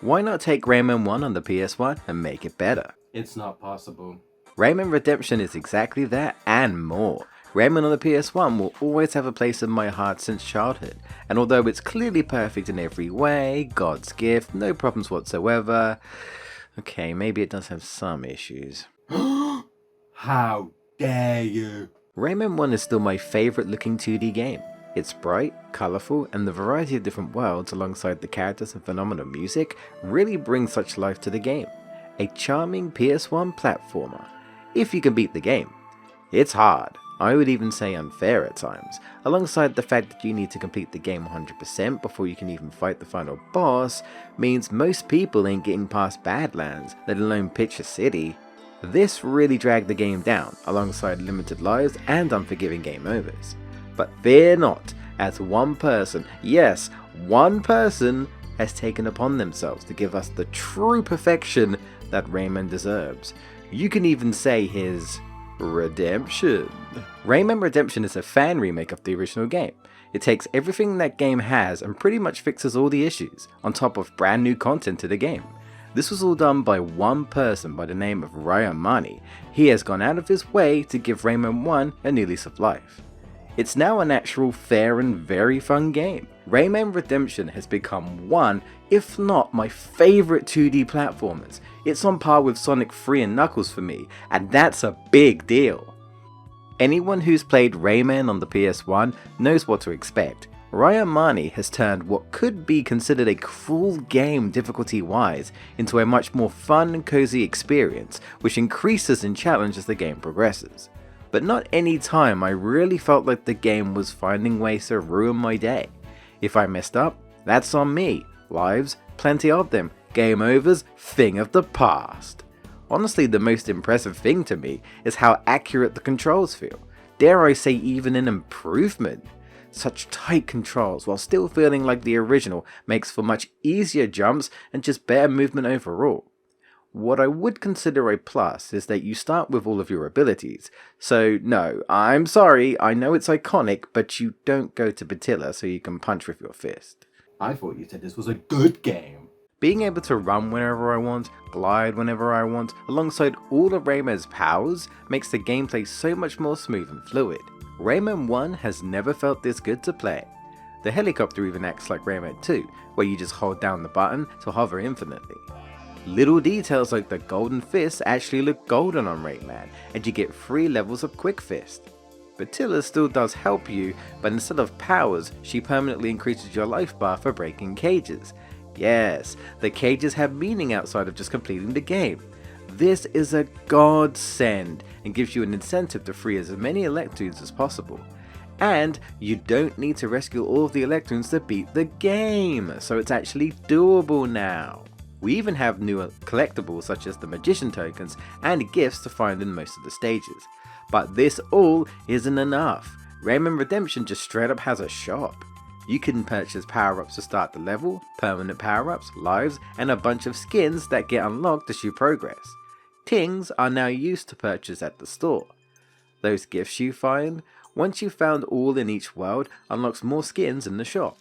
Why not take Rayman 1 on the PS1 and make it better? It's not possible. Rayman Redemption is exactly that and more. Rayman on the PS1 will always have a place in my heart since childhood, and although it's clearly perfect in every way, God's gift, no problems whatsoever, okay, maybe it does have some issues. How dare you? Rayman 1 is still my favourite looking 2D game. It's bright, colourful, and the variety of different worlds alongside the characters and phenomenal music really brings such life to the game. A charming PS1 platformer, if you can beat the game. It's hard, I would even say unfair at times, alongside the fact that you need to complete the game 100% before you can even fight the final boss, means most people ain't getting past Badlands, let alone Picture City. This really dragged the game down, alongside limited lives and unforgiving game overs. But fear not, as one person, yes, one person, has taken upon themselves to give us the true perfection that Rayman deserves. You can even say his redemption. Rayman Redemption is a fan remake of the original game. It takes everything that game has and pretty much fixes all the issues, on top of brand new content to the game. This was all done by one person by the name of Rayman. He has gone out of his way to give Rayman 1 a new lease of life. It's now an actual fair and very fun game. Rayman Redemption has become one, if not my favourite 2D platformers. It's on par with Sonic 3 and Knuckles for me, and that's a big deal. Anyone who's played Rayman on the PS1 knows what to expect. Rayman has turned what could be considered a cruel game difficulty-wise into a much more fun and cozy experience, which increases in challenge as the game progresses. But not any time I really felt like the game was finding ways to ruin my day. If I messed up, that's on me. Lives, plenty of them. Game overs, thing of the past. Honestly, the most impressive thing to me is how accurate the controls feel. Dare I say even an improvement. Such tight controls while still feeling like the original makes for much easier jumps and just better movement overall. What I would consider a plus is that you start with all of your abilities. So no, I'm sorry, I know it's iconic, but you don't go to Batilla so you can punch with your fist. I thought you said this was a good game. Being able to run whenever I want, glide whenever I want, alongside all of Rayman's powers, makes the gameplay so much more smooth and fluid. Rayman 1 has never felt this good to play. The helicopter even acts like Rayman 2, where you just hold down the button to hover infinitely. Little details like the golden fist actually look golden on Rayman, and you get 3 levels of Quick Fist. Batilla still does help you, but instead of powers, she permanently increases your life bar for breaking cages. Yes, the cages have meaning outside of just completing the game. This is a godsend and gives you an incentive to free as many Electroons as possible. And you don't need to rescue all of the Electroons to beat the game, so it's actually doable now. We even have new collectibles such as the Magician tokens and gifts to find in most of the stages. But this all isn't enough. Rayman Redemption just straight up has a shop. You can purchase power-ups to start the level, permanent power-ups, lives, and a bunch of skins that get unlocked as you progress. Tings are now used to purchase at the store. Those gifts you find, once you've found all in each world, unlocks more skins in the shop.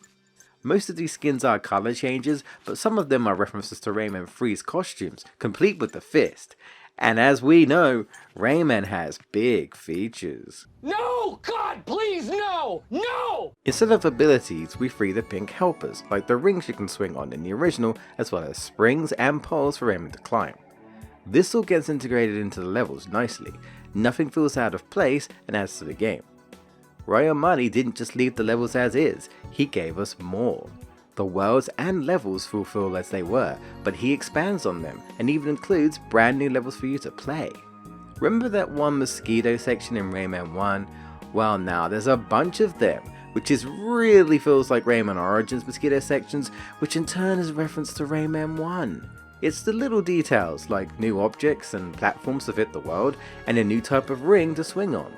Most of these skins are color changes, but some of them are references to Rayman 3's costumes, complete with the fist. And as we know, Rayman has big features. No! God, please, no! No! Instead of abilities, we free the pink helpers, like the rings you can swing on in the original, as well as springs and poles for Rayman to climb. This all gets integrated into the levels nicely, nothing feels out of place and adds to the game. Rayman didn't just leave the levels as is, he gave us more. The worlds and levels fulfill as they were, but he expands on them and even includes brand new levels for you to play. Remember that one mosquito section in Rayman 1? Well now there's a bunch of them, which really feels like Rayman Origins mosquito sections, which in turn is a reference to Rayman 1. It's the little details like new objects and platforms to fit the world and a new type of ring to swing on.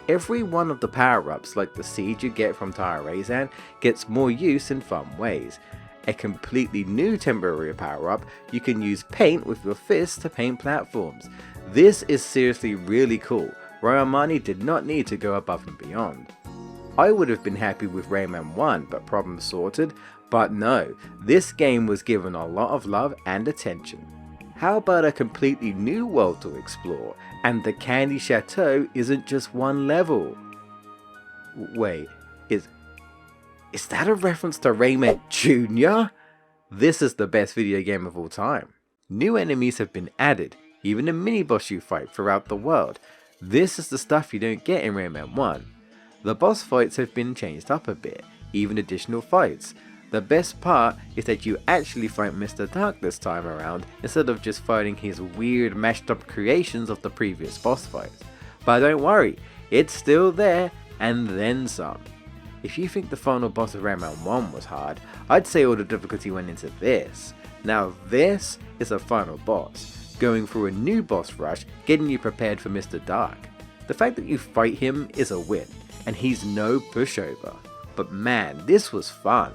Every one of the power-ups, like the seed you get from Tarazan, gets more use in fun ways. A completely new temporary power-up, you can use paint with your fists to paint platforms. This is seriously really cool. Rayman did not need to go above and beyond. I would have been happy with Rayman 1, but problem sorted, But no, this game was given a lot of love and attention. How about a completely new world to explore, and the Candy Chateau isn't just one level? Wait, is that a reference to Rayman Jr.? This is the best video game of all time. New enemies have been added, even a mini boss you fight throughout the world. This is the stuff you don't get in Rayman 1. The boss fights have been changed up a bit, even additional fights. The best part is that you actually fight Mr. Dark this time around instead of just fighting his weird mashed up creations of the previous boss fights. But don't worry, it's still there and then some. If you think the final boss of Rayman 1 was hard, I'd say all the difficulty went into this. Now this is a final boss, going through a new boss rush, getting you prepared for Mr. Dark. The fact that you fight him is a win, and he's no pushover. But man, this was fun.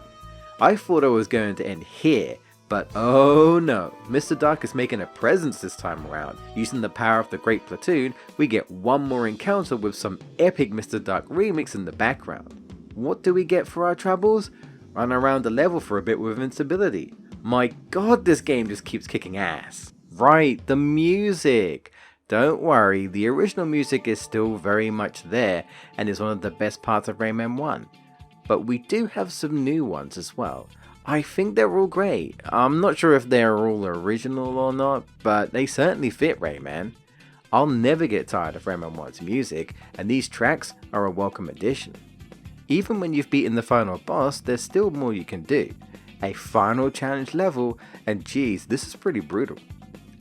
I thought I was going to end here, but oh no, Mr. Dark is making a presence this time around. Using the power of the Great Platoon, we get one more encounter with some epic Mr. Dark remix in the background. What do we get for our troubles? Run around the level for a bit with invincibility. My god, this game just keeps kicking ass. Right, the music. Don't worry, the original music is still very much there and is one of the best parts of Rayman 1. But we do have some new ones as well. I think they're all great. I'm not sure if they're all original or not, but they certainly fit Rayman. I'll never get tired of Rayman 1's music, and these tracks are a welcome addition. Even when you've beaten the final boss, there's still more you can do. A final challenge level, and geez, this is pretty brutal.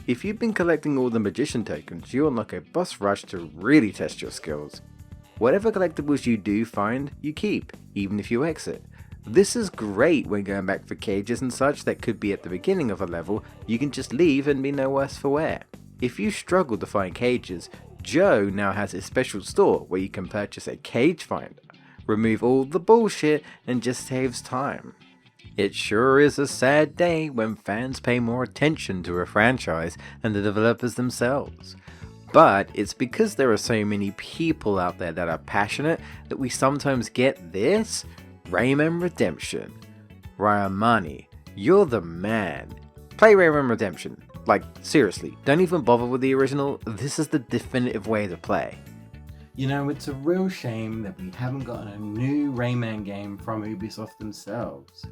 If you've been collecting all the magician tokens, you unlock a boss rush to really test your skills. Whatever collectibles you do find, you keep, even if you exit. This is great when going back for cages and such that could be at the beginning of a level. You can just leave and be no worse for wear. If you struggle to find cages, Joe now has a special store where you can purchase a cage finder. Remove all the bullshit and just saves time. It sure is a sad day when fans pay more attention to a franchise than the developers themselves. But it's because there are so many people out there that are passionate that we sometimes get this. Rayman Redemption. Ryamani, you're the man. Play Rayman Redemption. Like, seriously, don't even bother with the original. This is the definitive way to play. You know, it's a real shame that we haven't gotten a new Rayman game from Ubisoft themselves.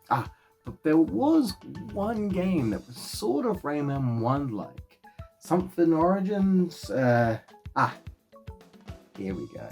But there was one game that was sort of Rayman 1-like. Something Origins, here we go.